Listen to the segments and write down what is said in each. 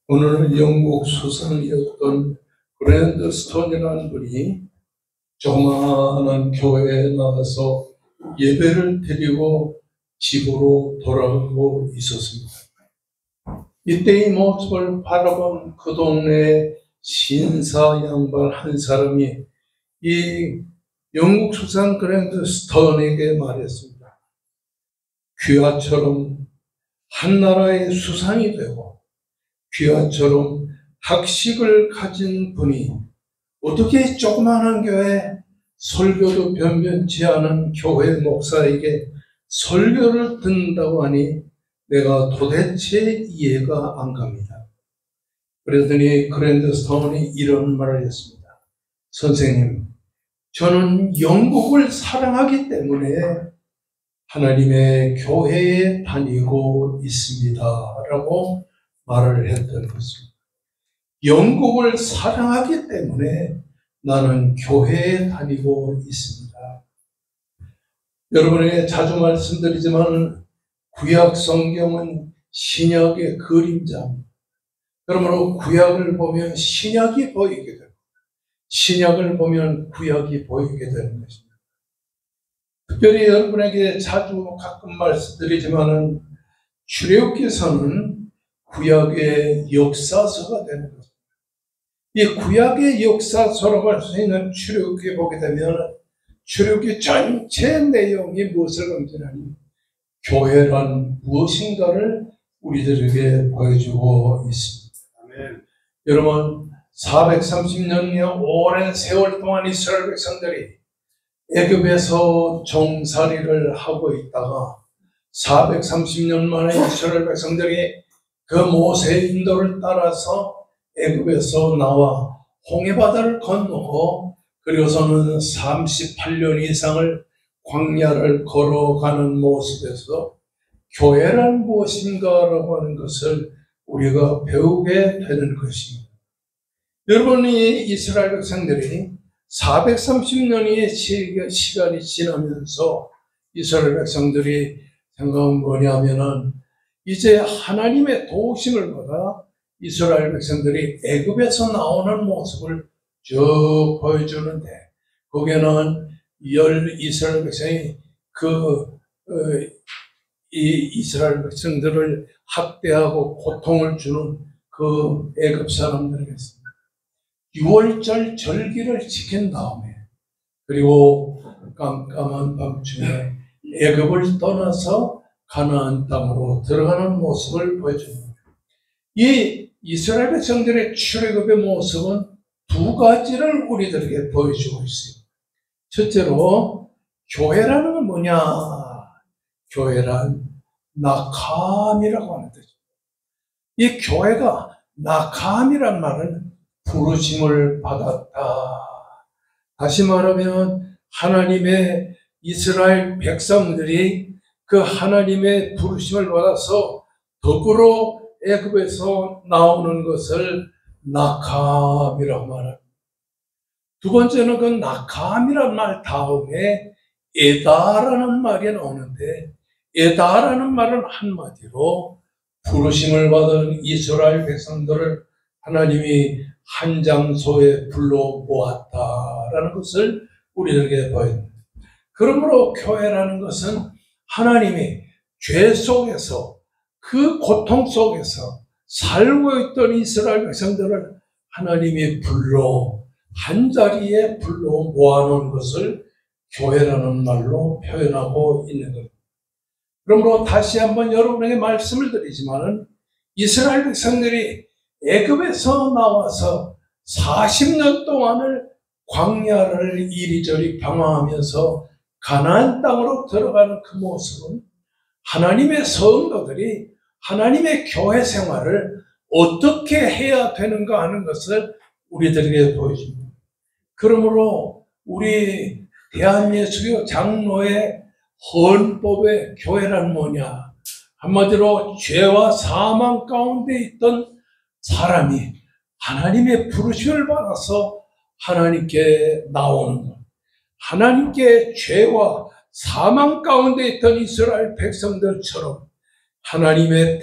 오늘은 영국 수상이었던 브랜드 스톤이라는 분이 조그마한 교회에 나가서 예배를 드리고 집으로 돌아가고 있었습니다. 이때 이 모습을 바라본 그 동네 신사 양반 한 사람이 이 영국 수상 브랜드 스톤에게 말했습니다. 귀하처럼 한 나라의 수상이 되고 귀하처럼 학식을 가진 분이 어떻게 조그마한 교회, 설교도 변변치 않은 교회 목사에게 설교를 듣는다고 하니 내가 도대체 이해가 안 갑니다. 그랬더니 그랜드 스톤이 이런 말을 했습니다. 선생님, 저는 영국을 사랑하기 때문에 하나님의 교회에 다니고 있습니다. 라고 말을 했던 것입니다. 영국을 사랑하기 때문에 나는 교회에 다니고 있습니다. 여러분에게 자주 말씀드리지만 구약 성경은 신약의 그림자입니다. 그러므로 구약을 보면 신약이 보이게 됩니다. 신약을 보면 구약이 보이게 되는 것입니다. 특별히 여러분에게 자주 가끔 말씀드리지만 출애굽기서는 구약의 역사서가 되는 것입니다. 이 구약의 역사서라고 할 수 있는 출애굽기에 보게 되면 출애굽기 전체 내용이 무엇을 강조하니 교회란 무엇인가를 우리들에게 보여주고 있습니다. 아멘. 여러분 430년의 오랜 세월 동안 이스라엘 백성들이 애굽에서 종살이를 하고 있다가 430년 만에 이스라엘 백성들이 그 모세의 인도를 따라서 애굽에서 나와 홍해바다를 건너고 그리고서는 38년 이상을 광야를 걸어가는 모습에서 교회란 무엇인가라고 하는 것을 우리가 배우게 되는 것입니다. 여러분이 이스라엘 백성들이 430년의 시간이 지나면서 이스라엘 백성들이 생각한 뭐냐면은 이제 하나님의 도우심을 받아 이스라엘 백성들이 애굽에서 나오는 모습을 쭉 보여주는데 거기에는 이스라엘 백성이 이스라엘 백성들을 학대하고 고통을 주는 그 애굽 사람들이겠습니다. 6월절 절기를 지킨 다음에 그리고 깜깜한 밤중에 애굽을 떠나서 가나안 땅으로 들어가는 모습을 보여줍니다. 이 이스라엘 백성들의 출애굽의 모습은 두 가지를 우리들에게 보여주고 있습니다. 첫째로 교회라는 건 뭐냐? 교회란 낙함이라고 하는 뜻입니다. 이 교회가 낙함이란 말은 부르심을 받았다. 다시 말하면 하나님의 이스라엘 백성들이 그 하나님의 부르심을 받아서 더불어 애굽에서 나오는 것을 낙함이라고 말합니다. 두 번째는 그 낙함이라는 말 다음에 에다라는 말이 나오는데 에다라는 말은 한마디로 부르심을 받은 이스라엘 백성들을 하나님이 한 장소에 불러 모았다라는 것을 우리에게 보여줍니다. 그러므로 교회라는 것은 하나님이 죄 속에서 그 고통 속에서 살고 있던 이스라엘 백성들을 하나님이 불러 한 자리에 불러 모아놓은 것을 교회라는 말로 표현하고 있는 겁니다. 그러므로 다시 한번 여러분에게 말씀을 드리지만 이스라엘 백성들이 애굽에서 나와서 40년 동안을 광야를 이리저리 방황하면서 가나안 땅으로 들어가는 그 모습은 하나님의 성도들이 하나님의 교회 생활을 어떻게 해야 되는가 하는 것을 우리들에게 보여줍니다. 그러므로 우리 대한예수교 장로의 헌법의 교회란 뭐냐? 한마디로 죄와 사망 가운데 있던 사람이 하나님의 부르심을 받아서 하나님께 나오는 것. 하나님께 죄와 사망 가운데 있던 이스라엘 백성들처럼 하나님의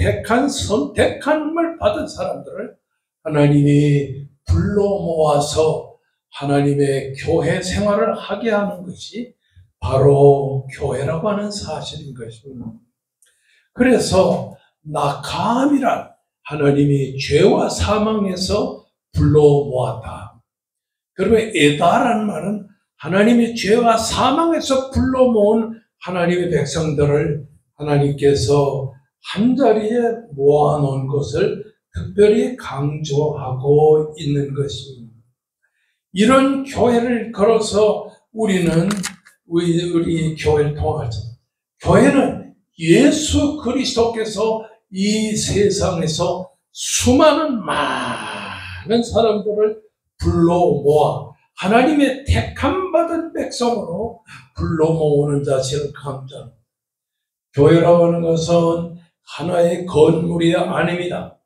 선택함을 받은 사람들을 하나님이 불러 모아서 하나님의 교회 생활을 하게 하는 것이 바로 교회라고 하는 사실인 것입니다. 그래서 나감이란 하나님이 죄와 사망에서 불러 모았다. 그러면 에다라는 말은 하나님이 죄와 사망에서 불러 모은 하나님의 백성들을 하나님께서 한자리에 모아놓은 것을 특별히 강조하고 있는 것입니다. 이런 교회를 걸어서 우리는 우리 교회를 통하죠. 교회는 예수 그리스도께서 이 세상에서 수많은 많은 사람들을 불러 모아 하나님의 택함받은 백성으로 불러 모으는 자체를 강조합니다. 교회라고 하는 것은 하나의 건물이 아닙니다.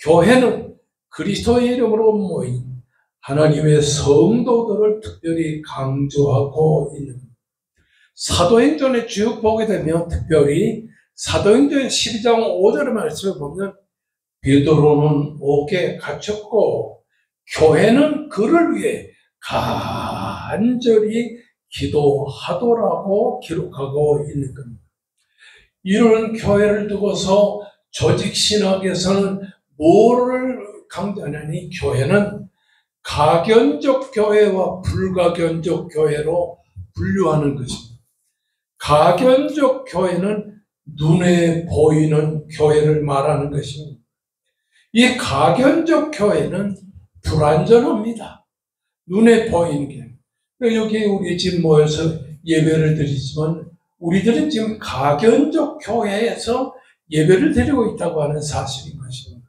교회는 그리스도의 이름으로 모인 하나님의 성도들을 특별히 강조하고 있는 겁니다. 사도행전에 쭉 보게 되면 특별히 사도행전 12장 5절의 말씀을 보면 베드로는 옥에 갇혔고 교회는 그를 위해 간절히 기도하더라고 기록하고 있는 겁니다. 이런 교회를 두고서 조직신학에서는 뭐를 강조하냐니 교회는 가견적 교회와 불가견적 교회로 분류하는 것입니다. 가견적 교회는 눈에 보이는 교회를 말하는 것입니다. 이 가견적 교회는 불완전합니다. 눈에 보이는 게. 여기 우리 지금 모여서 예배를 드리지만 우리들은 지금 가견적 교회에서 예배를 드리고 있다고 하는 사실인 것입니다.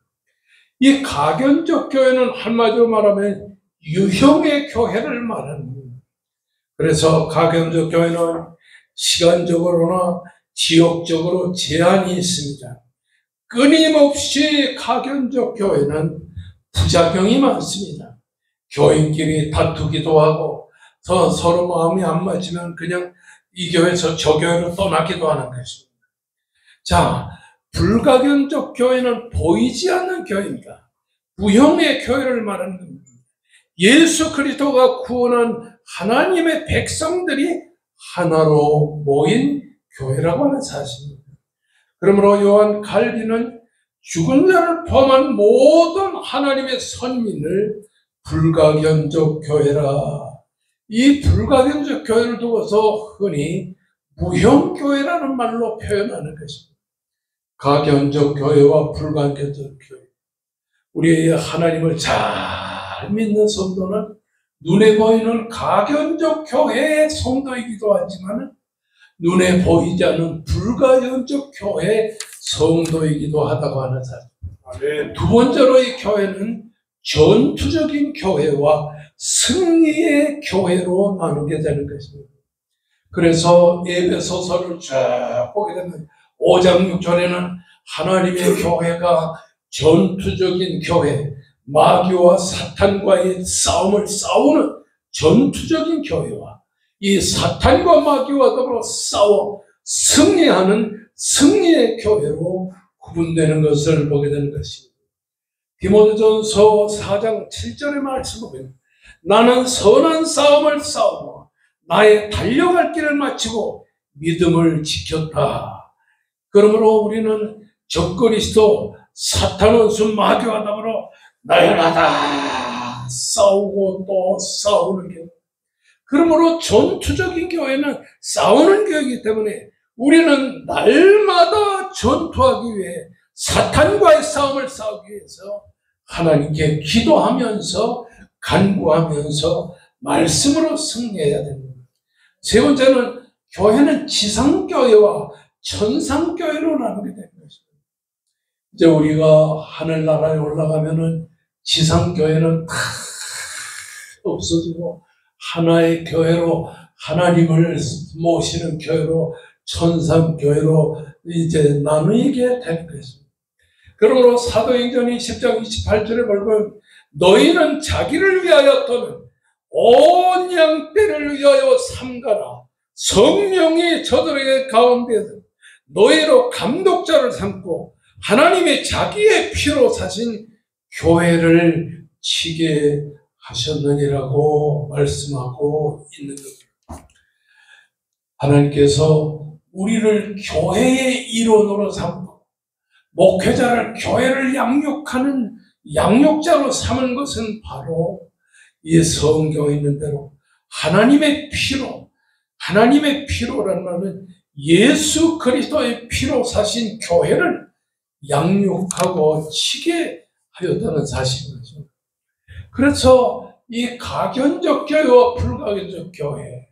이 가견적 교회는 한마디로 말하면 유형의 교회를 말하는 겁니다. 그래서 가견적 교회는 시간적으로나 지역적으로 제한이 있습니다. 끊임없이 가견적 교회는 부작용이 많습니다. 교인끼리 다투기도 하고 서로 마음이 안 맞으면 그냥 이 교회에서 저 교회로 떠나기도 하는 것입니다. 자, 불가견적 교회는 보이지 않는 교회입니다. 무형의 교회를 말하는 겁니다. 예수 그리스도가 구원한 하나님의 백성들이 하나로 모인 교회라고 하는 사실입니다. 그러므로 요한 칼빈은 죽은 자를 포함한 모든 하나님의 선민을 불가견적 교회라. 이 불가견적 교회를 두고서 흔히 무형교회라는 말로 표현하는 것입니다. 가견적 교회와 불가견적 교회. 우리 하나님을 잘 믿는 성도는 눈에 보이는 가견적 교회의 성도이기도 하지만 눈에 보이지 않는 불가견적 교회의 성도이기도 하다고 하는 사실. 두 번째로 이 교회는 전투적인 교회와 승리의 교회로 나누게 되는 것입니다. 그래서 에베소서를 쭉 보게 되면 5장 6절에는 하나님의 교회가 전투적인 교회, 마귀와 사탄과의 싸움을 싸우는 전투적인 교회와 이 사탄과 마귀와 더불어 싸워 승리하는 승리의 교회로 구분되는 것을 보게 되는 것입니다. 디모데전서 4장 7절의 말씀을 보면 나는 선한 싸움을 싸우고 나의 달려갈 길을 마치고 믿음을 지켰다. 그러므로 우리는 적그리스도 사탄 원수 마귀와 더불어 날마다 싸우고 또 싸우는 교회. 그러므로 전투적인 교회는 싸우는 교회이기 때문에 우리는 날마다 전투하기 위해 사탄과의 싸움을 싸우기 위해서 하나님께 기도하면서 간구하면서 말씀으로 승리해야 됩니다. 세 번째는 교회는 지상교회와 천상교회로 나누게 되는 것입니다. 이제 우리가 하늘나라에 올라가면은 지상교회는 다 없어지고 하나의 교회로 하나님을 모시는 교회로 천상교회로 이제 나누게 되는 것입니다. 그러므로 사도행전 10장 28절에 보면 너희는 자기를 위하여 또는 온 양떼를 위하여 삼가라. 성령이 저들에게 가운데서 노예로 감독자를 삼고 하나님의 자기의 피로 사신 교회를 치게 하셨느니라고 말씀하고 있는 겁니다. 하나님께서 우리를 교회의 일원으로 삼고 목회자를 교회를 양육하는 양육자로 삼은 것은 바로 이 성경에 있는 대로 하나님의 피로라는 말은 예수 그리스도의 피로 사신 교회를 양육하고 치게 하였다는 사실이죠. 그래서 이 가견적 교회와 불가견적 교회,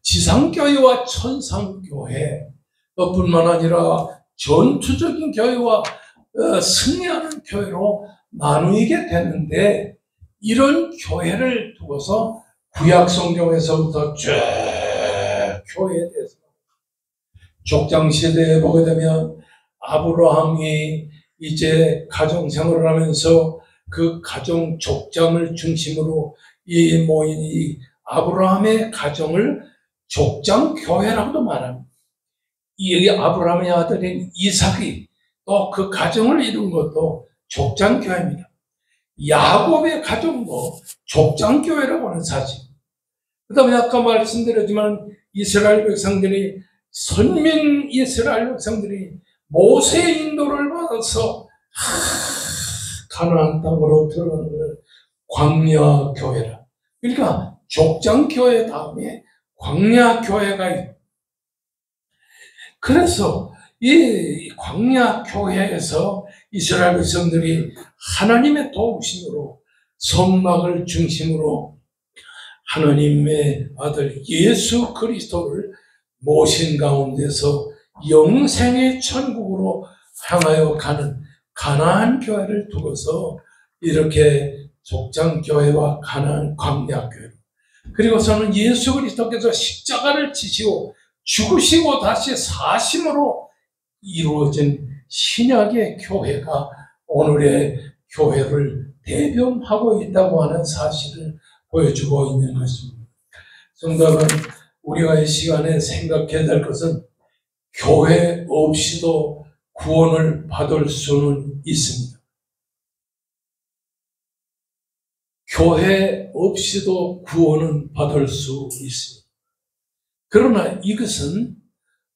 지상교회와 천상교회 뿐만 아니라 전투적인 교회와 승리하는 교회로 나누게 되는데, 이런 교회를 두고서 구약 성경에서부터 쭉 교회에 대해서 족장 시대에 보게 되면 아브라함이 이제 가정 생활을 하면서 그 가정 족장을 중심으로 이 모인 이 아브라함의 가정을 족장 교회라고도 말합니다. 이 아브라함의 아들인 이삭이 또 그 가정을 이룬 것도 족장 교회입니다. 야곱의 가정도 족장 교회라고 하는 사실. 그 다음에 아까 말씀드렸지만 이스라엘 백성들이, 선민 이스라엘 백성들이 모세의 인도를 받아서 가나안 땅으로 들어가는 것을 광야 교회라. 그러니까 족장 교회 다음에 광야 교회가 있고, 그래서 이 광야 교회에서 이스라엘 백성들이 하나님의 도우심으로 성막을 중심으로 하나님의 아들 예수 그리스도를 모신 가운데서 영생의 천국으로 향하여 가는 가나안 교회를 두고서 이렇게 족장 교회와 가나안 광야 교회, 그리고서는 예수 그리스도께서 십자가를 지시고 죽으시고 다시 사심으로 이루어진 신약의 교회가 오늘의 교회를 대변하고 있다고 하는 사실을 보여주고 있는 것입니다. 성도 여러분, 우리가 이 시간에 생각해야 될 것은 교회 없이도 구원을 받을 수는 있습니다. 교회 없이도 구원은 받을 수 있습니다. 그러나 이것은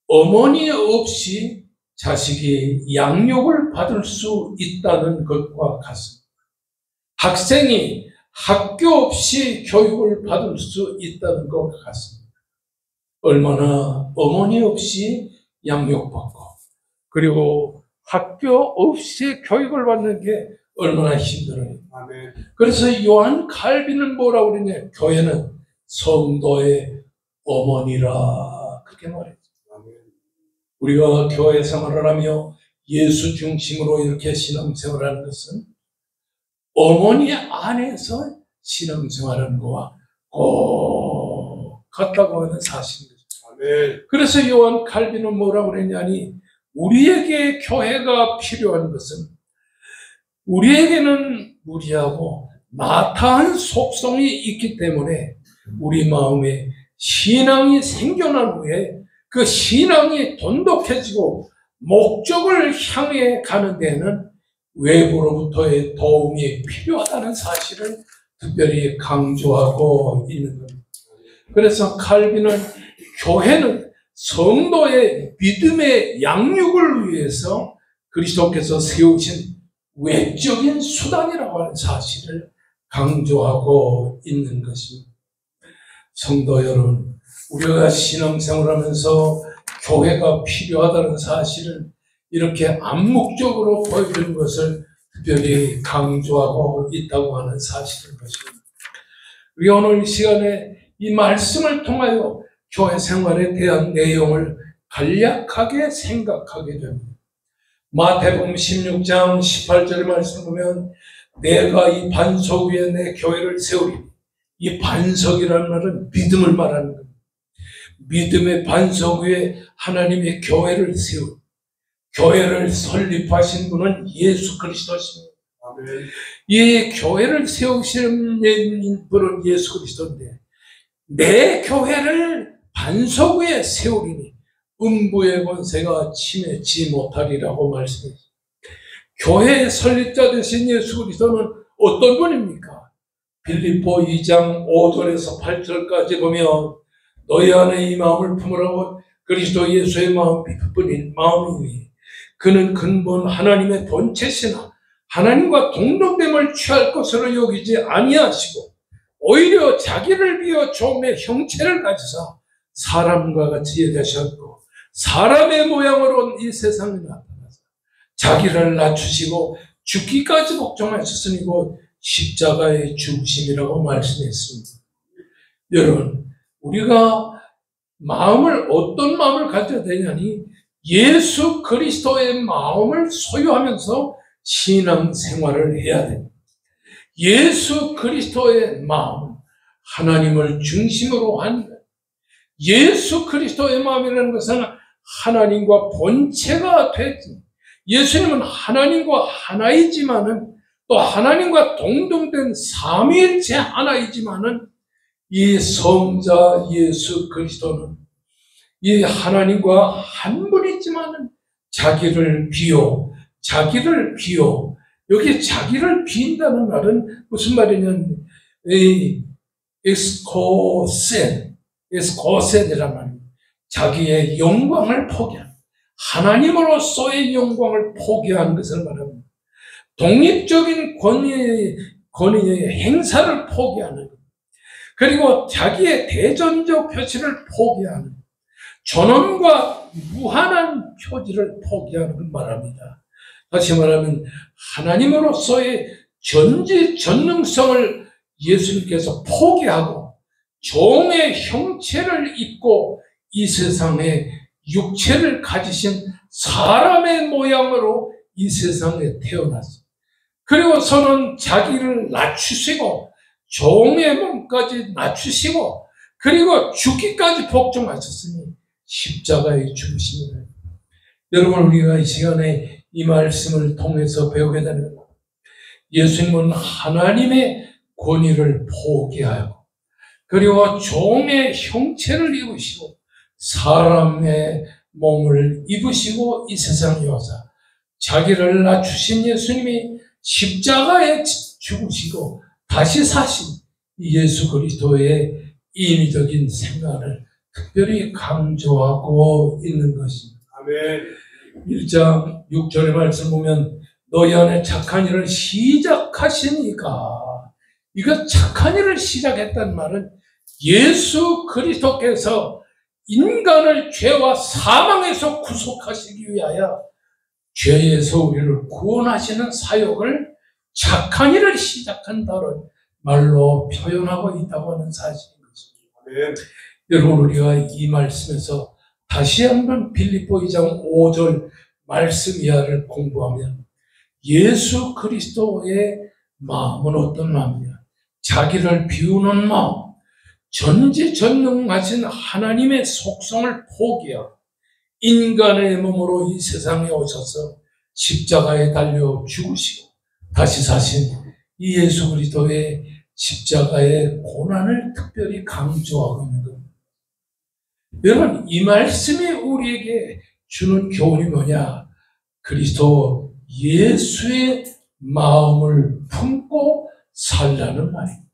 어머니 없이 자식이 양육을 받을 수 있다는 것과 같습니다. 학생이 학교 없이 교육을 받을 수 있다는 것과 같습니다. 얼마나 어머니 없이 양육받고 그리고 학교 없이 교육을 받는 게 얼마나 힘들어요. 아멘. 그래서 요한 칼빈은 뭐라고 그러냐? 교회는 성도의 어머니라, 그렇게 말했죠. 아멘. 우리가 교회 생활을 하며 예수 중심으로 이렇게 신앙생활을 하는 것은 어머니 안에서 신앙생활하는 거와 꼭 같다고 하는 사실입니다. 아멘. 그래서 요한 칼빈은 뭐라고 그랬냐니, 우리에게 교회가 필요한 것은 우리에게는 무리하고 나타난 속성이 있기 때문에 우리 마음에 신앙이 생겨난 후에 그 신앙이 돈독해지고 목적을 향해 가는 데는 외부로부터의 도움이 필요하다는 사실을 특별히 강조하고 있는 겁니다. 그래서 칼빈은 교회는 성도의 믿음의 양육을 위해서 그리스도께서 세우신 외적인 수단이라고 하는 사실을 강조하고 있는 것입니다. 성도 여러분, 우리가 신앙생활을 하면서 교회가 필요하다는 사실을 이렇게 암묵적으로 보여주는 것을 특별히 강조하고 있다고 하는 사실인 것입니다. 우리가 오늘 이 시간에 이 말씀을 통하여 교회 생활에 대한 내용을 간략하게 생각하게 됩니다. 마태복음 16장 18절의 말씀 보면 내가 이 반석 위에 내 교회를 세우리니, 이 반석이라는 말은 믿음을 말하는 겁니다. 믿음의 반석 위에 하나님의 교회를 세우고 교회를 설립하신 분은 예수 그리스도십니다. 아멘. 이 교회를 세우시는 분은 예수 그리스도인데 내 교회를 반석 위에 세우리니, 음부의 권세가 침해치 못하리라고 말씀했습니다. 교회의 설립자 되신 예수 그리스도는 어떤 분입니까? 빌립보 2장 5절에서 8절까지 보면 너희 안에 이 마음을 품으라고 그리스도 예수의 마음뿐인 마음이니 그는 근본 하나님의 본체시나 하나님과 동등됨을 취할 것으로 여기지 아니하시고 오히려 자기를 비워 종의 형체를 가지사 사람과 같이 예되셨고 사람의 모양으로 온 이 세상에 나타나서 자기를 낮추시고 죽기까지 복종하셨으니 곧 십자가의 죽으심이라고 말씀했습니다. 여러분, 우리가 어떤 마음을 가져야 되냐니 예수 그리스도의 마음을 소유하면서 신앙생활을 해야 됩니다. 예수 그리스도의 마음, 하나님을 중심으로 한 예수 그리스도의 마음이라는 것은 하나님과 본체가 되지. 예수님은 하나님과 하나이지만은 또 하나님과 동등된 삼위일체 하나이지만은 이 성자 예수 그리스도는 이 하나님과 한 분이지만은 자기를 비워 여기 자기를 비인다는 말은 무슨 말이냐면 에스코센이란 말입니다. 자기의 영광을 포기한 하나님으로서의 영광을 포기한 것을 말합니다. 독립적인 권위의 행사를 포기하는 것. 그리고 자기의 대전적 표시를 포기하는 존엄과 무한한 표지를 포기하는 걸 말합니다. 다시 말하면 하나님으로서의 전지전능성을 예수님께서 포기하고 종의 형체를 입고 이 세상에 육체를 가지신 사람의 모양으로 이 세상에 태어났습니다. 그리고서는 자기를 낮추시고 종의 몸까지 낮추시고 그리고 죽기까지 복종하셨으니 십자가의 죽으심이다. 여러분, 우리가 이 시간에 이 말씀을 통해서 배우게 되는 것, 예수님은 하나님의 권위를 포기하고 그리고 종의 형체를 입으시고 사람의 몸을 입으시고 이 세상에 오사 자기를 낮추신 예수님이 십자가에 죽으시고 다시 사신 예수 그리스도의 인위적인 생각을 특별히 강조하고 있는 것입니다. 아멘. 1장 6절의 말씀 보면 너희 안에 착한 일을 시작하시니까, 이거 착한 일을 시작했다는 말은 예수 그리스도께서 인간을 죄와 사망에서 구속하시기 위하여 죄에서 우리를 구원하시는 사역을 착한 일을 시작한다는 말로 표현하고 있다고 하는 사실인 것입니다. 네. 여러분, 우리가 이 말씀에서 다시 한번 빌립보 2장 5절 말씀 이하를 공부하면 예수 그리스도의 마음은 어떤 마음이냐? 자기를 비우는 마음, 전지전능하신 하나님의 속성을 포기하고 인간의 몸으로 이 세상에 오셔서 십자가에 달려 죽으시고 다시 사신 이 예수 그리스도의 십자가의 고난을 특별히 강조하고 있는 겁니다. 여러분, 이 말씀이 우리에게 주는 교훈이 뭐냐? 그리스도 예수의 마음을 품고 살라는 말입니다.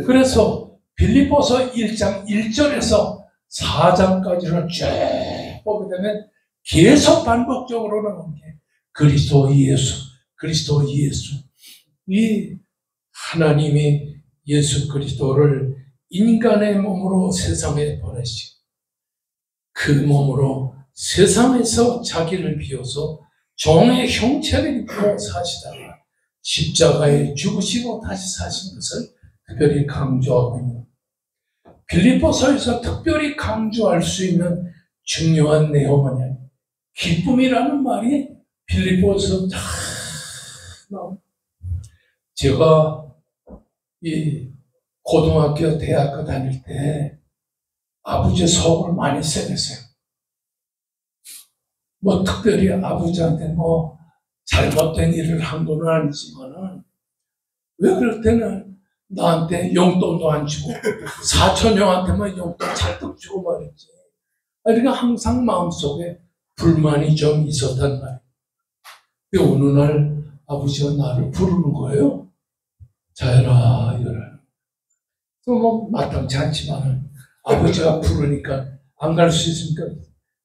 그래서 빌립보서 1장 1절에서 4장까지를 쭉 보게 되면 계속 반복적으로 나오는 게 그리스도 예수. 이 하나님이 예수 그리스도를 인간의 몸으로 세상에 보내시고 그 몸으로 세상에서 자기를 비워서 종의 형체를 입고 사시다가 십자가에 죽으시고 다시 사신 것을 특별히 강조하고 있는 빌립보서에서 특별히 강조할 수 있는 중요한 내용은 뭐냐? 기쁨이라는 말이 빌립보서 다 나옵니다. 제가 이 고등학교, 대학교 다닐 때 아버지 속을 많이 썩였어요. 뭐 특별히 아버지한테 뭐 잘못된 일을 한 건 아니지만은 왜 그럴 때는 나한테 용돈도 안 주고 사촌 형한테만 용돈 잔뜩 주고 말했지. 그러니까 항상 마음속에 불만이 좀 있었단 말이에요. 근데 어느 날 아버지가 나를 부르는 거예요. 자연아, 이거를. 뭐 마땅치 않지만은 아버지가 부르니까 안 갈 수 있으니까.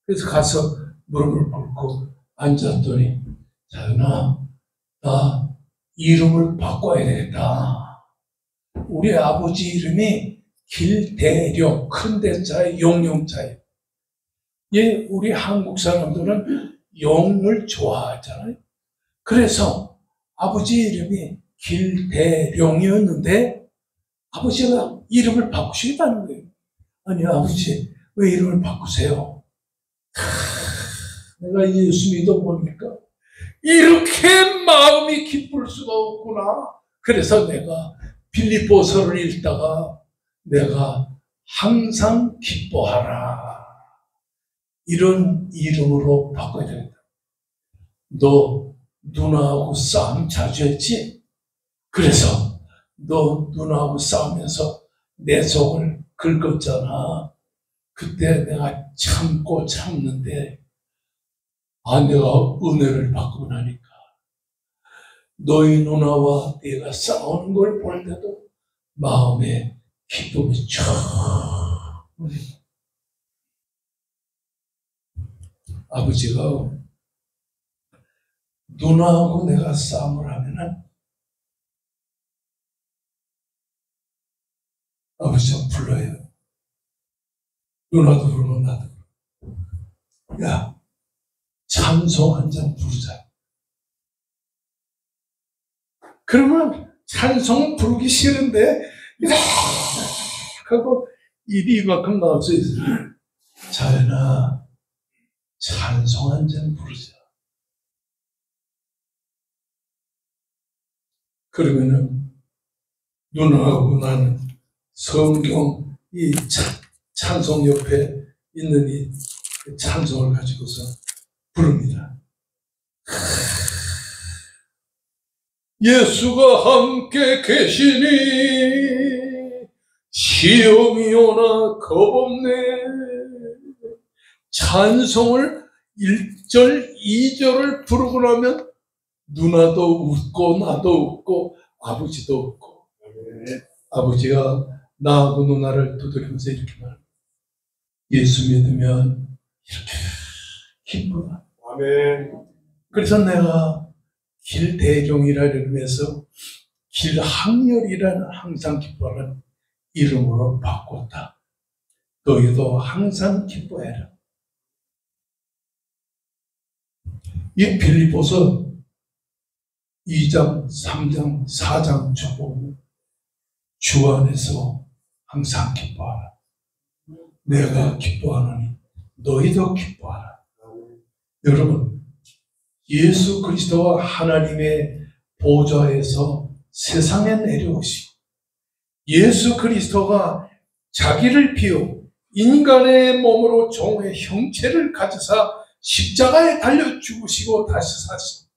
그래서 가서 무릎을 꿇고 앉았더니, 자연아, 나 이름을 바꿔야 되겠다. 우리 아버지 이름이 길대령, 큰 대자에 용용자예요. 예, 우리 한국 사람들은 용을 좋아하잖아요. 그래서 아버지 이름이 길대령이었는데 아버지가 이름을 바꾸시겠다는 거예요. 아니, 아버지, 왜 이름을 바꾸세요? 내가 예수 믿어보니까 이렇게 마음이 기쁠 수가 없구나. 그래서 내가 빌립보서를 읽다가 내가 항상 기뻐하라, 이런 이름으로 바꿔야 되겠다. 너 누나하고 싸움 자주 했지? 그래서 너 누나하고 싸우면서 내 속을 긁었잖아. 그때 내가 참고 참는데 내가 은혜를 받고 나니까 너희 누나와 내가 싸우는 걸 볼 때도 마음에 기쁨이 쫙. 아버지가 누나하고 내가 싸움을 하면은 아버지가 불러요. 누나도 부르고 나도 부르고. 야, 찬송 한 장 부르자. 그러면 찬송 부르기 싫은데 하고 입이 이만큼 나올 수 있어요. 자연아, 찬송 한 장 부르자. 그러면은 누나하고 나는 성경 이 찬송 옆에 있는 이 찬송을 가지고서 부릅니다. 예수가 함께 계시니 시험이 오나 겁없네. 찬송을 1절, 2절을 부르고 나면 누나도 웃고 나도 웃고 아버지도 웃고. 아버지가 나하고 누나를 두드리면서 이렇게 말합니다. 예수 믿으면 이렇게 기쁘다. 아멘. 그래서 내가 길대종이라 이러면서 길항렬이라는 항상 기뻐하는 이름으로 바꿨다. 너희도 항상 기뻐해라. 이 빌립보서 2장, 3장, 4장 보면 주 안에서 항상 기뻐하라. 내가 기뻐하노니 너희도 기뻐하라. 여러분, 예수 그리스도와 하나님의 보좌에서 세상에 내려오시고 예수 그리스도가 자기를 비워 인간의 몸으로 종의 형체를 가지사 십자가에 달려 죽으시고 다시 사신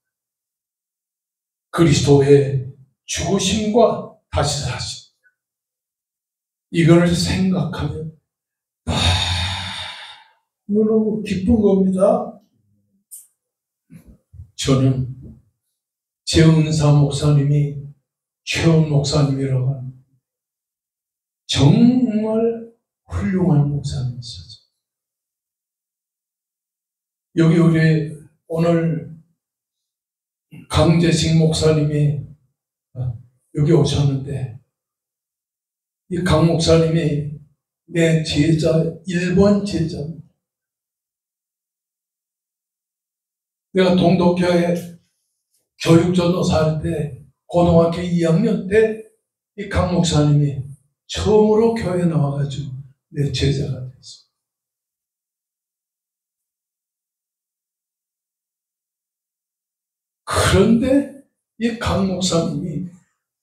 그리스도의 죽으심과 다시 사심, 이걸 생각하면 너무 기쁜 겁니다. 저는 재은사 목사님이 최원 목사님이라고 하는 정말 훌륭한 목사님이셨죠. 여기 우리 오늘 강재식 목사님이 여기 오셨는데 이 강 목사님이 내 제자, 1번 제자입니다. 내가 동덕교회 교육전도사 할 때 고등학교 2학년 때 이 강 목사님이 처음으로 교회에 나와가지고 내 제자가 됐어. 그런데 이 강 목사님이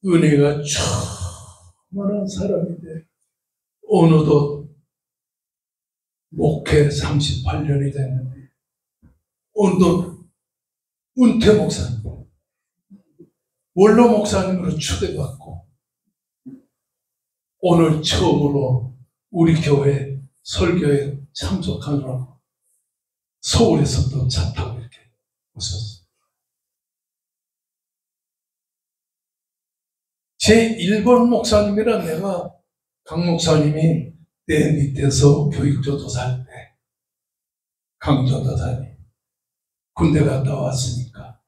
은혜가 충만한 사람인데 어느덧 목회 38년이 됐는데 어느덧 은퇴 목사님, 원로 목사님으로 초대받고 오늘 처음으로 우리 교회 설교에 참석하느라고 서울에서 또 차 타고 이렇게 오셨어요. 제 1번 목사님이라 내가 강 목사님이 내 밑에서 교육조도사 할 때 강조도사님 군대 갔다 왔으니까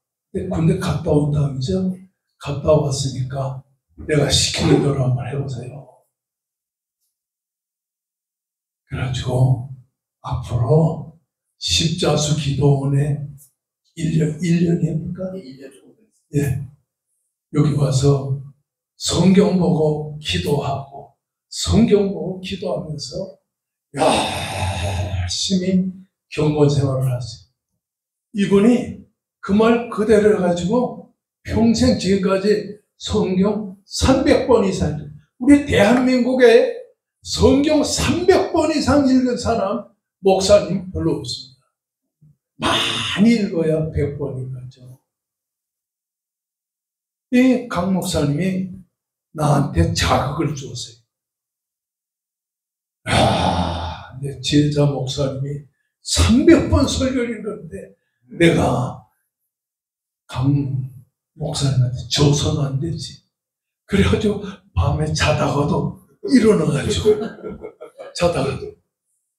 군대 갔다 온 다음이죠. 갔다 왔으니까 내가 시키는 대로 한번 해보세요. 그래가지고 앞으로 십자수 기도원에 1년입니까? 1년 정도. 예. 여기 와서 성경 보고 기도하고 성경 보고 기도하면서 열심히 경건 생활을 하세요. 이분이 그 말 그대로 해가지고 평생 지금까지 성경 300번 이상, 우리 대한민국에 성경 300번 이상 읽은 사람, 목사님 별로 없습니다. 많이 읽어야 100번 읽었죠. 이 강 목사님이 나한테 자극을 줬어요. 내 제자 목사님이 300번 설교를 읽었는데 내가 강 목사님한테 져서는 안 되지. 그래가지고 밤에 자다가도 일어나가지고 자다가도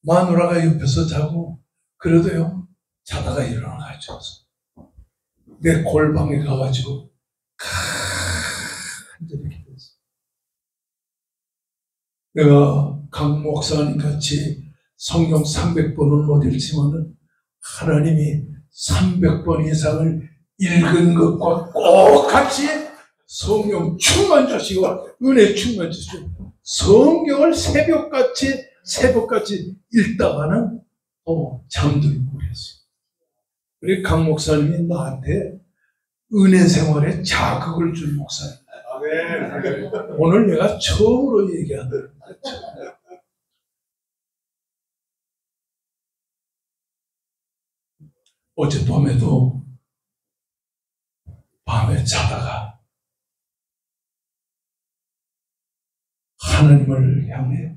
마누라가 옆에서 자고 그래도요 자다가 일어나가지고 내 골방에 가가지고 간절히 기도했어. 내가 강 목사님 같이 성경 300번은 못 읽지만은 하나님이 300번 이상을 읽은 것과 꼭 같이 성령 충만 주시고 은혜 충만 주시고 성경을 새벽같이 읽다가는 잠들고 그랬어요. 우리 강 목사님이 나한테 은혜 생활에 자극을 준 목사님. 오늘 내가 처음으로 얘기한다. 어젯밤에도 밤에 자다가 하나님을 향해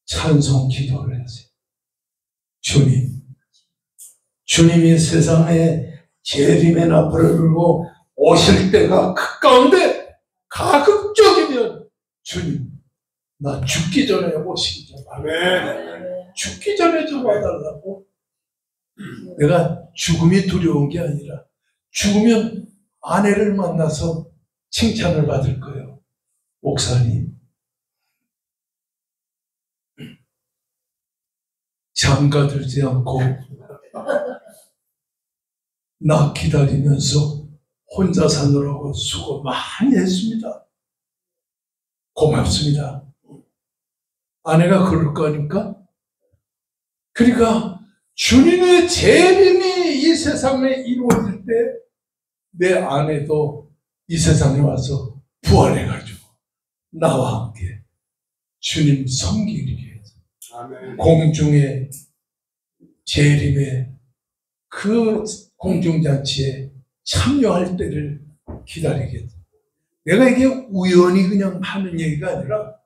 찬송 기도를 했어요. 주님이 세상에 재림의 나팔을 불고 오실 때가 그 가운데 가급적이면 주님 나 죽기 전에 오시기 전에 죽기 전에 좀 와달라고. 내가 죽음이 두려운 게 아니라 죽으면 아내를 만나서 칭찬을 받을 거예요. 목사님 장가들지 않고 나 기다리면서 혼자 사느라고 수고 많이 했습니다. 고맙습니다. 아내가 그럴 거니까. 그러니까 주님의 재림이 이 세상에 이루어질 때 내 아내도 이 세상에 와서 부활해가지고 나와 함께 주님 섬기기 위해서 공중의 재림의 그 공중잔치에 참여할 때를 기다리겠다. 내가 이게 우연히 그냥 하는 얘기가 아니라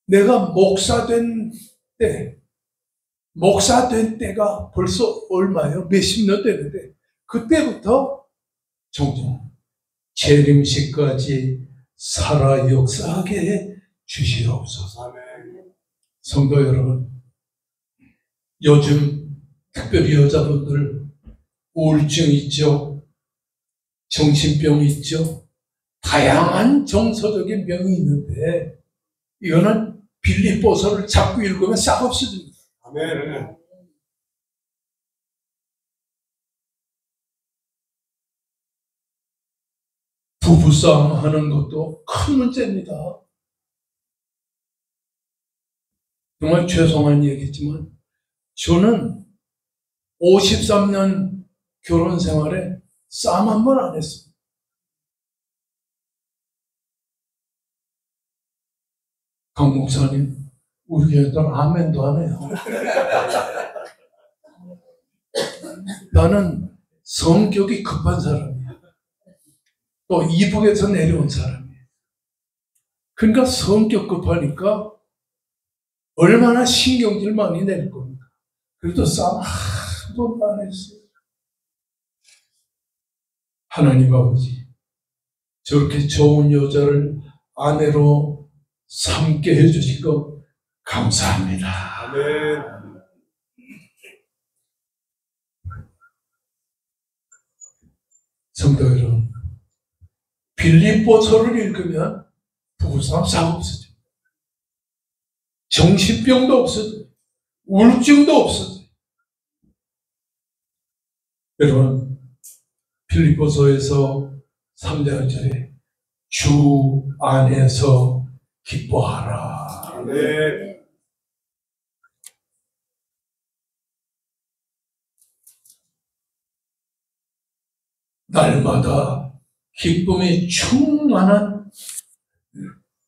내가 목사 된 때가 벌써 얼마예요? 몇십 년 되는데 그때부터 종종 재림식까지 살아 역사하게 해 주시옵소서. 성도 여러분, 요즘 특별히 여자분들 우울증 있죠, 정신병 있죠, 다양한 정서적인 병이 있는데 이거는 빌립보서를 자꾸 읽으면 싹 없어집니다. 아멘. 부부싸움 하는 것도 큰 문제입니다. 정말 죄송한 얘기지만 저는 53년 결혼 생활에 싸움 한 번 안 했습니다. 강 목사님, 우리 교회는 아멘도 안 해요. 나는 성격이 급한 사람이야. 또 이북에서 내려온 사람이에요. 그러니까 성격 급하니까 얼마나 신경질 많이 낼 겁니까? 그래도 싸움 하나도 안 했어요. 하나님 아버지, 저렇게 좋은 여자를 아내로 삼게 해주신 거 감사합니다. 아멘. 성도 여러분, 빌립보서를 읽으면 부부싸움 싹 없어져. 정신병도 없어져. 우울증도 없어져. 여러분, 빌립보서에서 3장 1절에 주 안에서 기뻐하라. 아멘. 날마다 기쁨이 충만한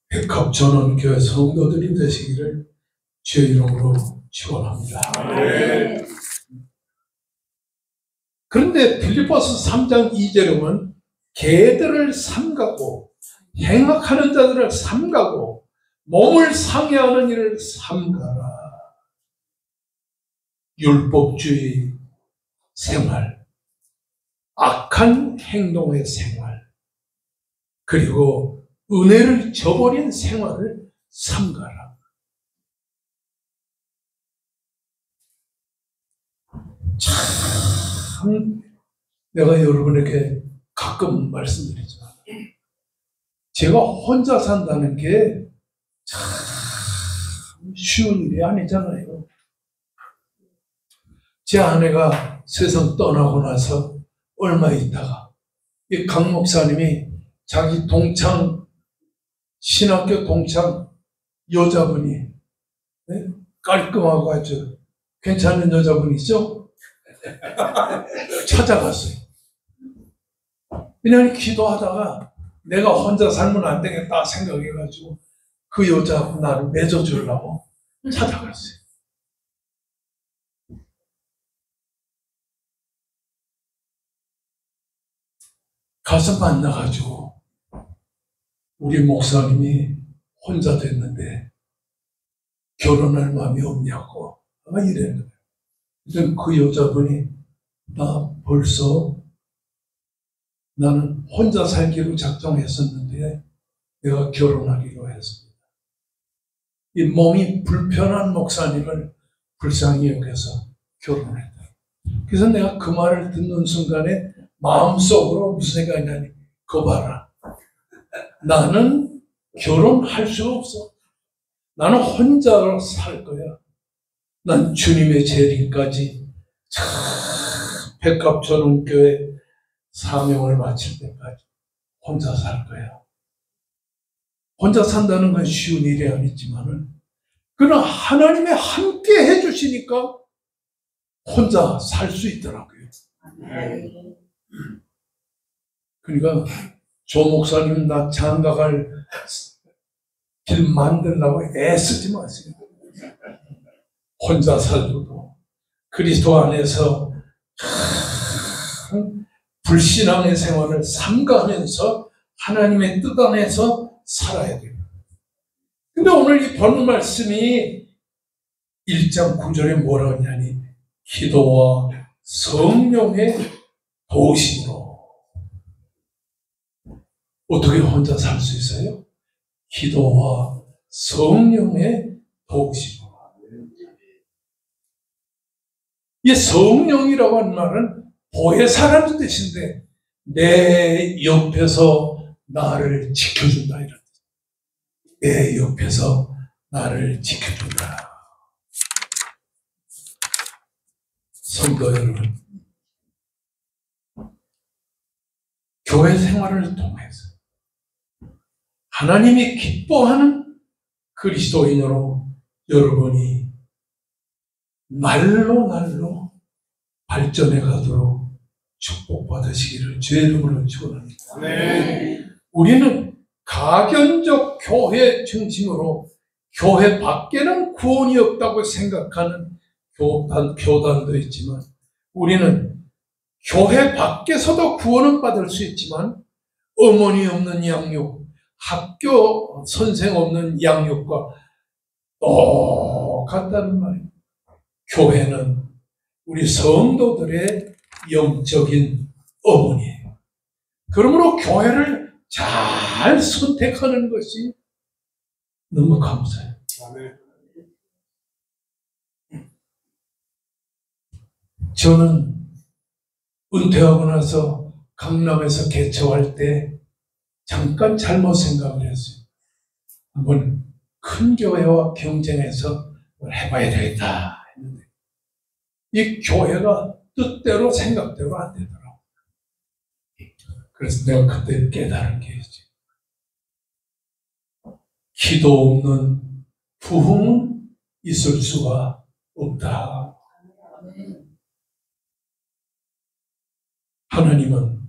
백합전원교회 성도들이 되시기를 주의 이름으로 축원합니다. 아멘. 그런데 빌립보서 3장 2절에 보면 개들을 삼가고 행악하는 자들을 삼가고 몸을 상해하는 일을 삼가라. 율법주의 생활, 악한 행동의 생활, 그리고 은혜를 저버린 생활을 삼가라. 참 내가 여러분에게 가끔 말씀드리지만 제가 혼자 산다는 게 참 쉬운 일이 아니잖아요. 제 아내가 세상 떠나고 나서 얼마 있다가 이 강 목사님이 자기 동창, 신학교 동창 여자분이 깔끔하고 아주 괜찮은 여자분이죠? 찾아갔어요. 그냥 기도하다가 내가 혼자 살면 안 되겠다 생각해가지고 그 여자하고 나를 맺어주려고 찾아갔어요. 가서 만나가지고 우리 목사님이 혼자 됐는데 결혼할 마음이 없냐고 아마 이랬는데 그 여자분이 나 벌써 나는 혼자 살기로 작정했었는데 내가 결혼하기로 했습니다. 이 몸이 불편한 목사님을 불쌍히 여겨서 결혼했다. 그래서 내가 그 말을 듣는 순간에 마음속으로 무슨 생각이 나니? 그거 봐라. 나는 결혼할 수 없어. 나는 혼자 살 거야. 난 주님의 재림까지 백합전원교회 사명을 마칠 때까지 혼자 살 거야. 혼자 산다는 건 쉬운 일이 아니지만은 그러나 하나님이 함께 해주시니까 혼자 살 수 있더라고요. 그러니까 조 목사님 나 장가갈 길 만들려고 애쓰지 마세요. 혼자 살고도 그리스도 안에서 불신앙의 생활을 삼가하면서 하나님의 뜻 안에서 살아야 돼요. 근데 오늘 이 본문 말씀이 1장 9절에 뭐라고 하냐니 기도와 성령의 도우심으로. 어떻게 혼자 살 수 있어요? 기도와 성령의 도우심으로. 이 성령이라고 하는 말은 보혜사라는 뜻인데 내 옆에서 나를 지켜준다 이런 뜻. 내 옆에서 나를 지켜준다. 성도 여러분, 교회 생활을 통해서 하나님이 기뻐하는 그리스도인으로 여러분이 날로 발전해 가도록 축복받으시기를 주의 이름으로 축원합니다. 네. 우리는 가견적 교회 중심으로 교회 밖에는 구원이 없다고 생각하는 교단도 있지만 우리는 교회 밖에서도 구원은 받을 수 있지만 어머니 없는 양육, 학교 선생 없는 양육과 똑같다는 말이에요. 교회는 우리 성도들의 영적인 어머니예요. 그러므로 교회를 잘 선택하는 것이 너무 감사해요. 아멘. 저는 은퇴하고 나서 강남에서 개척할 때 잠깐 잘못 생각을 했어요. 한번 큰 교회와 경쟁해서 뭘 해봐야 되겠다 했는데 이 교회가 뜻대로 생각대로 안 되더라고요. 그래서 내가 그때 깨달은 게 있지. 기도 없는 부흥은 있을 수가 없다. 하나님은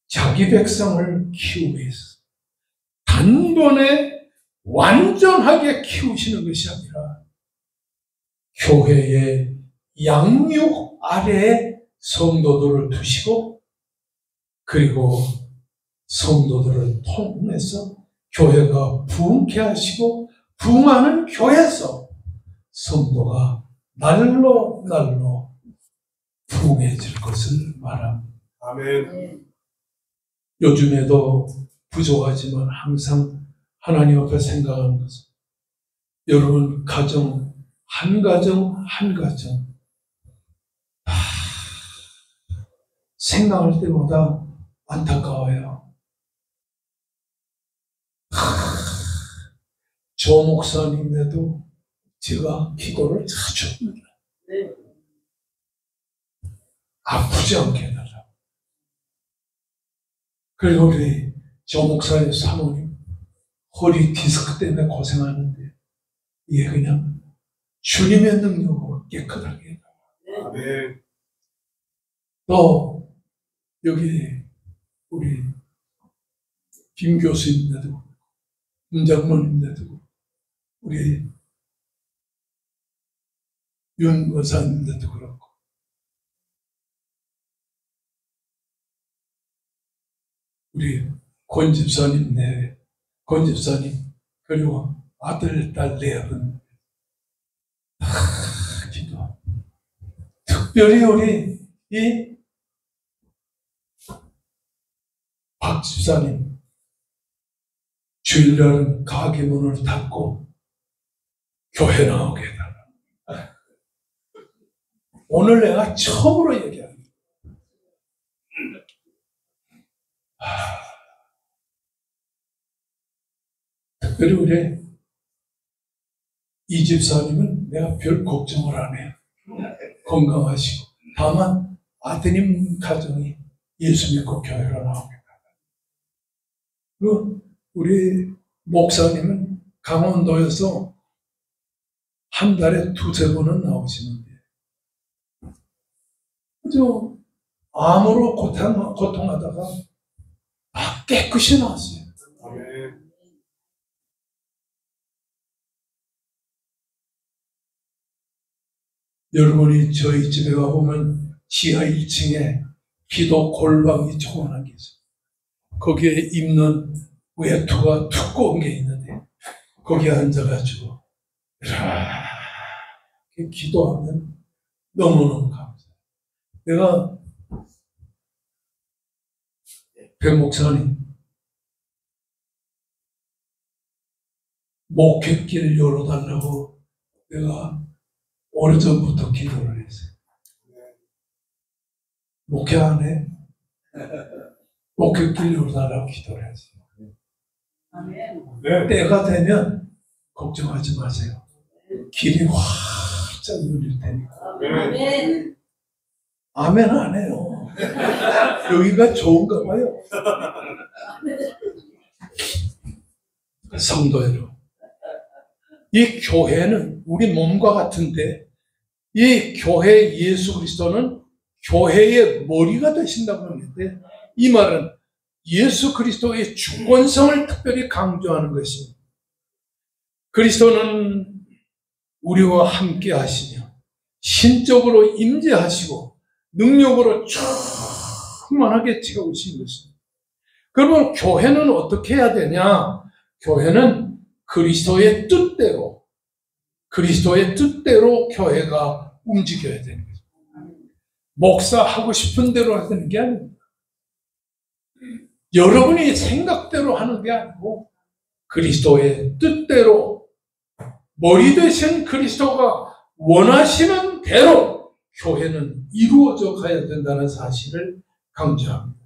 자기 백성을 키우고 있어. 단번에 완전하게 키우시는 것이 아니라 교회의 양육 아래에 성도들을 두시고 그리고 성도들을 통해서 교회가 부흥케 하시고 부흥하는 교회에서 성도가 날로 부흥해질 것을 말합니다. 아멘. 요즘에도 부족하지만 항상 하나님 앞에 생각하는 것은 여러분 가정 한 가정 생각할 때마다 안타까워요. 조 목사님에도 제가 기도를 자주 합니다. 아프지 않게 해달라고. 그리고 우리 조 목사님 사모님 허리 디스크 때문에 고생하는데 이게 그냥 주님의 능력으로 깨끗하게 해달라고. 아멘. 또 여기 우리 김 교수님네도 윤 장로님네도 우리 윤 의사님네도 그렇고 우리 권 집사님 그리고 아들 딸 넷은 다 기도. 특별히 우리 이 박 집사님 주일날은 가게 문을 닫고 교회 나오게 해달라. 오늘 내가 처음으로 얘기합니다. 특별히 우리 이 집사님은 내가 별 걱정을 안 해요. 건강하시고 다만 아드님 가정이 예수 믿고 교회로 나오게. 우리 목사님은 강원도에서 한 달에 2-3번은 나오시는데 아주 암으로 고통하다가 깨끗이 나왔어요. 아멘. 여러분이 저희 집에 가보면 지하 1층에 기도 골방이 조그만한 게 있어요. 거기에 입는 외투가 두꺼운 게 있는데 거기에 앉아가지고 이렇게 기도하면 너무너무 감사해요. 내가 백 목사님 목회길 열어달라고 내가 오래전부터 기도를 했어요. 목회 안 해? 목회길 열어달라고 기도를 했어요. 네. 때가 되면 걱정하지 마세요. 길이 활짝 열릴 테니까. 아멘. 아멘 안 해요. 여기가 좋은가 봐요. 성도 여러분, 이 교회는 우리 몸과 같은데 이 교회 예수 그리스도는 교회의 머리가 되신다고 하는데 이 말은 예수 그리스도의 주권성을 특별히 강조하는 것입니다. 그리스도는 우리와 함께 하시며 신적으로 임재하시고 능력으로 충만하게 채우신 것입니다. 그러면 교회는 어떻게 해야 되냐? 교회는 그리스도의 뜻대로 그리스도의 뜻대로 교회가 움직여야 되는 거죠. 목사하고 싶은 대로 하는 게 아닙니다. 여러분이 생각대로 하는 게 아니고 그리스도의 뜻대로 머리 되신 그리스도가 원하시는 대로 교회는 이루어져 가야 된다는 사실을 강조합니다.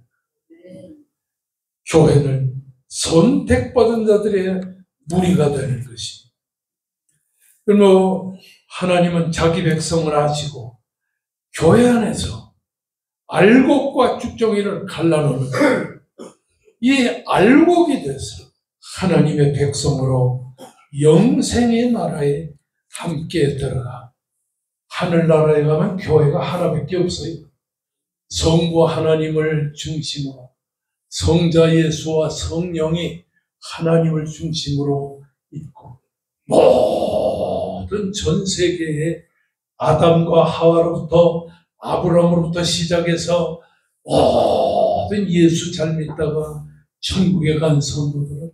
교회는 선택받은 자들의 무리가 되는 것입니다. 하나님은 자기 백성을 아시고 교회 안에서 알곡과 쭉정이를 갈라놓는 이 알곡이 돼서 하나님의 백성으로 영생의 나라에 함께 들어가. 하늘나라에 가면 교회가 하나밖에 없어요. 성부 하나님을 중심으로 성자 예수와 성령이 하나님을 중심으로 있고 모든 전 세계의 아담과 하와로부터 아브라함으로부터 시작해서 모든 예수 잘 믿다가 천국에 간 성도들은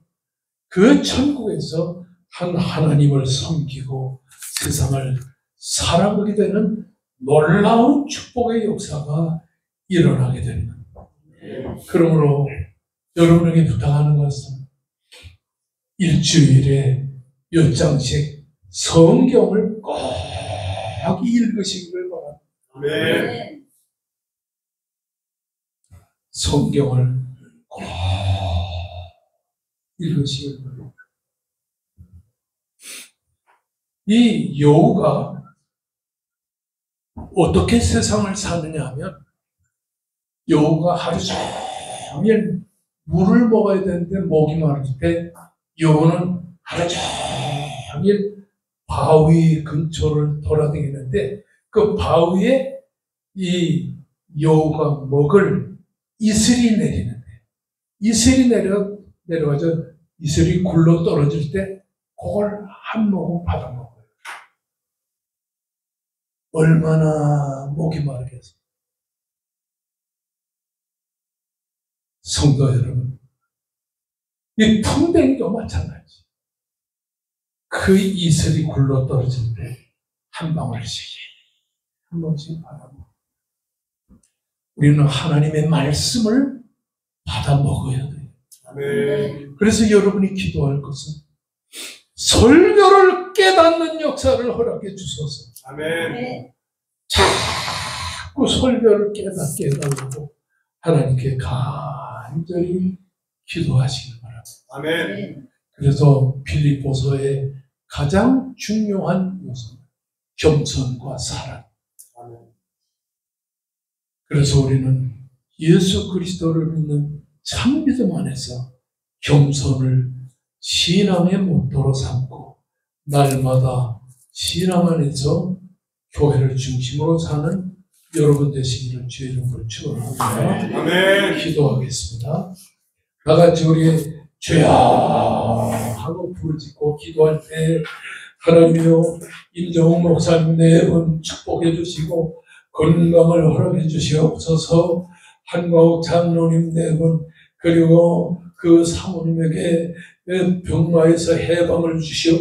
그 천국에서 한 하나님을 섬기고 세상을 살아가게 되는 놀라운 축복의 역사가 일어나게 됩니다. 그러므로 여러분에게 부탁하는 것은 일주일에 몇 장씩 성경을 꼭 읽으시기를 바랍니다. 아멘. 성경을 꼭 읽으시기를 바랍니다. 이 여우가 어떻게 세상을 사느냐 하면 여우가 하루 종일 물을 먹어야 되는데 목이 마를 때 여우는 하루 종일 바위 근처를 돌아다니는데 그 바위에 이 여우가 먹을 이슬이 내리는데 이슬이 내려가서 이슬이 굴러 떨어질 때 그걸 한 모금 받아 먹어요. 얼마나 목이 마르겠어요. 성도 여러분, 이 풍뎅이도 마찬가지. 그 이슬이 굴러 떨어질 때 한 방울씩 한 번씩 받아먹어요. 우리는 하나님의 말씀을 받아 먹어야 돼요. 아멘. 그래서 여러분이 기도할 것은 설교를 깨닫는 역사를 허락해 주소서. 아멘. 자꾸 설교를 깨닫게 해달라고 하나님께 간절히 기도하시길 바랍니다. 아멘. 그래서 빌립보서의 가장 중요한 요소는 겸손과 사랑. 아멘. 그래서 우리는 예수 그리스도를 믿는 참 믿음 안에서 겸손을 신앙의 모토로 삼고 날마다 신앙 안에서 교회를 중심으로 사는 여러분 되시기를 주의 이름으로 축원합니다. 아멘. 기도하겠습니다. 다 같이 우리 주야 하고 부르짖고 기도할 때 하나님이여 임정욱 목사님 4분 축복해 주시고 건강을 허락해 주시옵소서. 한광욱 장로님 4분 그리고 그 사모님에게 병마에서 해방을 주시옵소서.